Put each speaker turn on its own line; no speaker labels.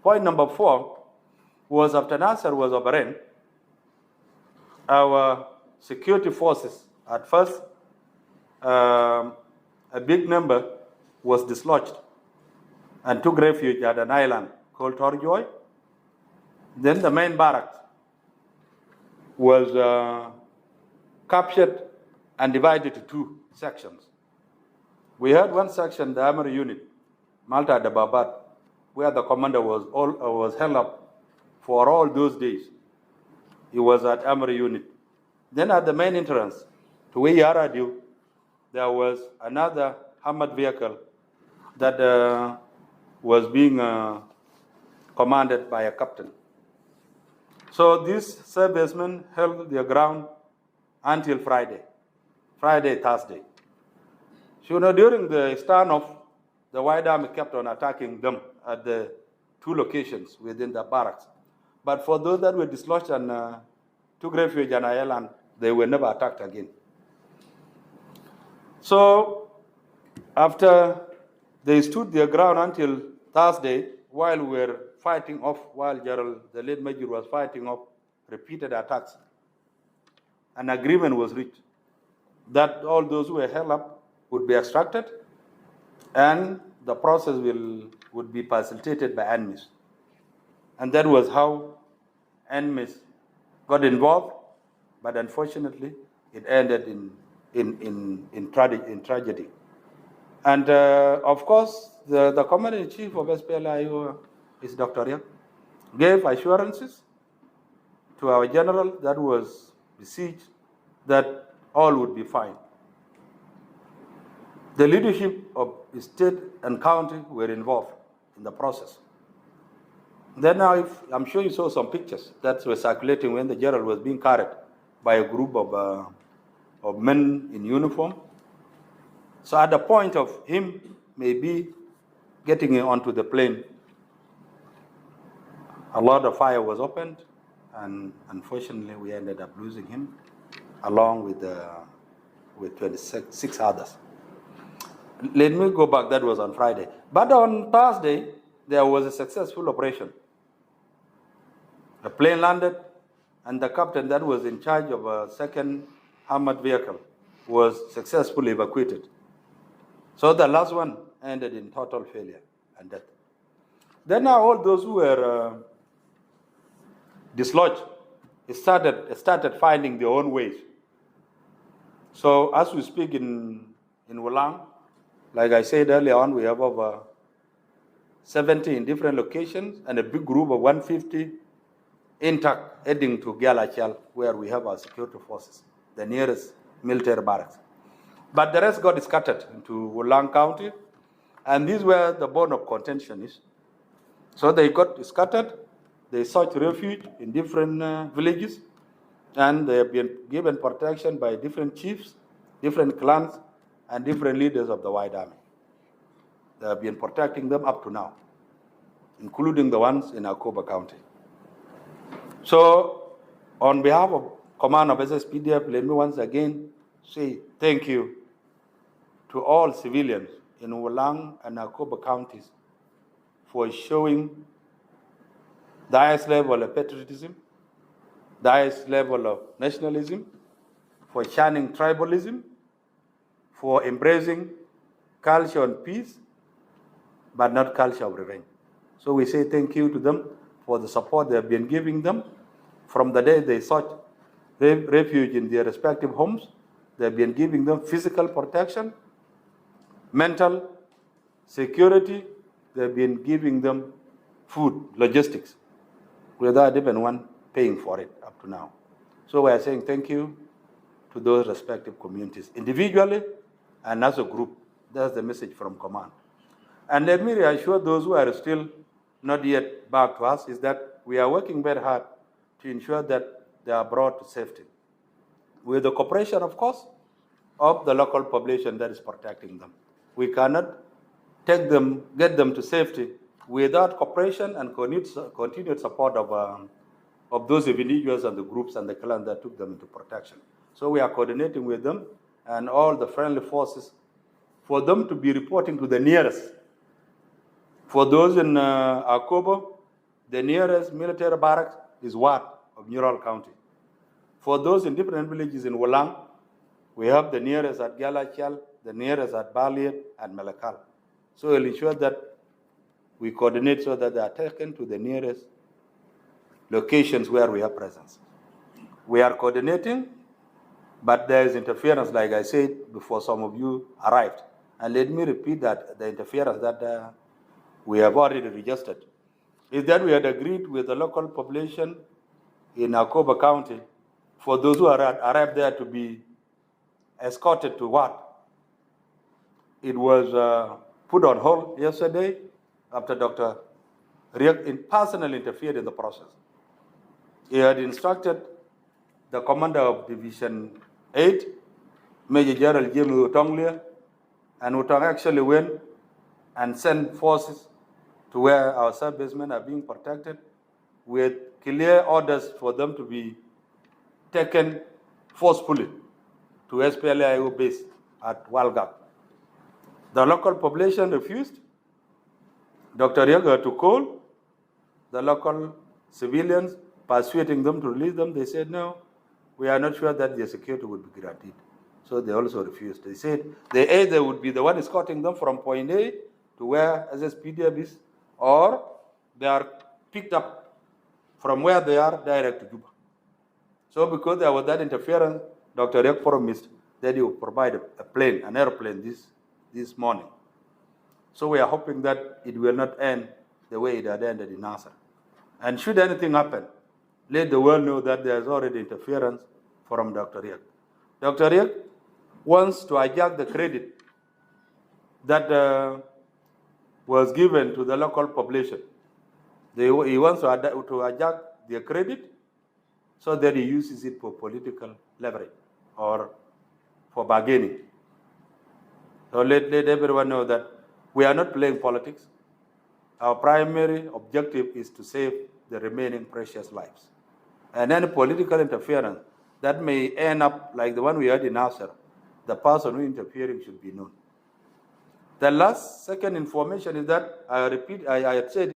Point number 4 was after Nasir was overrun, our security forces, at first, a big number was dislodged and took refuge at an island called Torjoy. Then the main barracks was captured and divided to 2 sections. We had one section, the armory unit, Malta Dababat, where the commander was held up for all those days. He was at armory unit. Then at the main entrance to Ruei Radio, there was another armored vehicle that was being commanded by a captain. So these servicemen held their ground until Friday, Thursday. So during the standoff, the White Army kept on attacking them at the 2 locations within the barracks. But for those that were dislodged and took refuge on Ireland, they were never attacked again. So after they stood their ground until Thursday, while we were fighting off, while Gerald, the late Major, was fighting off repeated attacks, an agreement was reached that all those who were held up would be extracted, and the process would be facilitated by enemies. And that was how enemies got involved, but unfortunately, it ended in tragedy. And of course, the commander-in-chief of SPLIO is Dr. Riek, gave assurances to our general that was besieged that all would be fine. The leadership of the state and county were involved in the process. Then now, I'm sure you saw some pictures that were circulating when the general was being carried by a group of men in uniform. So at the point of him maybe getting onto the plane, a lot of fire was opened, and unfortunately we ended up losing him along with 26 others. Let me go back, that was on Friday. But on Thursday, there was a successful operation. The plane landed, and the captain that was in charge of a second armored vehicle was successfully evacuated. So the last one ended in total failure and death. Then now all those who were dislodged started finding their own ways. So as we speak in Wulang, like I said earlier on, we have over 70 in different locations and a big group of 150 intact heading to Gyalachal, where we have our security forces, the nearest military barracks. But the rest got scattered into Wulang County, and this is where the bone of contention is. So they got scattered, they sought refuge in different villages, and they have been given protection by different chiefs, different clans, and different leaders of the White Army. They have been protecting them up to now, including the ones in Akoba County. So, on behalf of Command of SSPDF, let me once again say thank you to all civilians in Wulang and Akoba counties for showing the highest level of patriotism, the highest level of nationalism, for shunning tribalism, for embracing culture and peace, but not culture of revenge. So we say thank you to them for the support they have been giving them. From the day they sought refuge in their respective homes, they have been giving them physical protection, mental security, they have been giving them food, logistics, without even one paying for it up to now. So we are saying thank you to those respective communities, individually and as a group. That's the message from command. And let me reassure those who are still not yet back to us is that we are working very hard to ensure that they are brought to safety, with the cooperation, of course, of the local population that is protecting them. We cannot get them to safety without cooperation and continued support of those individuals and the groups and the clans that took them into protection. So we are coordinating with them and all the friendly forces for them to be reporting to the nearest. For those in Akobo, the nearest military barracks is Wat of Neural County. For those in different villages in Wolang, we have the nearest at Galachal, the nearest at Baliet, and Malakal. So we'll ensure that we coordinate so that they are taken to the nearest locations where we have presence. We are coordinating, but there is interference, like I said before some of you arrived. And let me repeat that the interference that we have already registered is that we had agreed with the local population in Akoba County for those who arrived there to be escorted to Wat. It was put on hold yesterday after Dr. Riek personally interfered in the process. He had instructed the commander of Division 8, Major General James Utonglia, and Utong actually went and sent forces to where our servicemen are being protected with clear orders for them to be taken forcefully to SPLAIO base at Walgab. The local population refused. Dr. Riek had to call the local civilians, persuading them to release them. They said, no, we are not sure that their security would be guaranteed. So they also refused. They said they either would be the one escorting them from point A to where SSPDF is, or they are picked up from where they are direct to Juba. So because there was that interference, Dr. Riek promised that he would provide a plane, an airplane this morning. So we are hoping that it will not end the way it had ended in Nasir. And should anything happen, let the world know that there is already interference from Dr. Riek. Dr. Riek wants to hijack the credit that was given to the local population. He wants to hijack their credit so that he uses it for political leverage or for bargaining. So let everyone know that we are not playing politics. Our primary objective is to save the remaining precious lives. And any political interference that may end up like the one we had in Nasir, the person who is interfering should be known. The second information is that I had said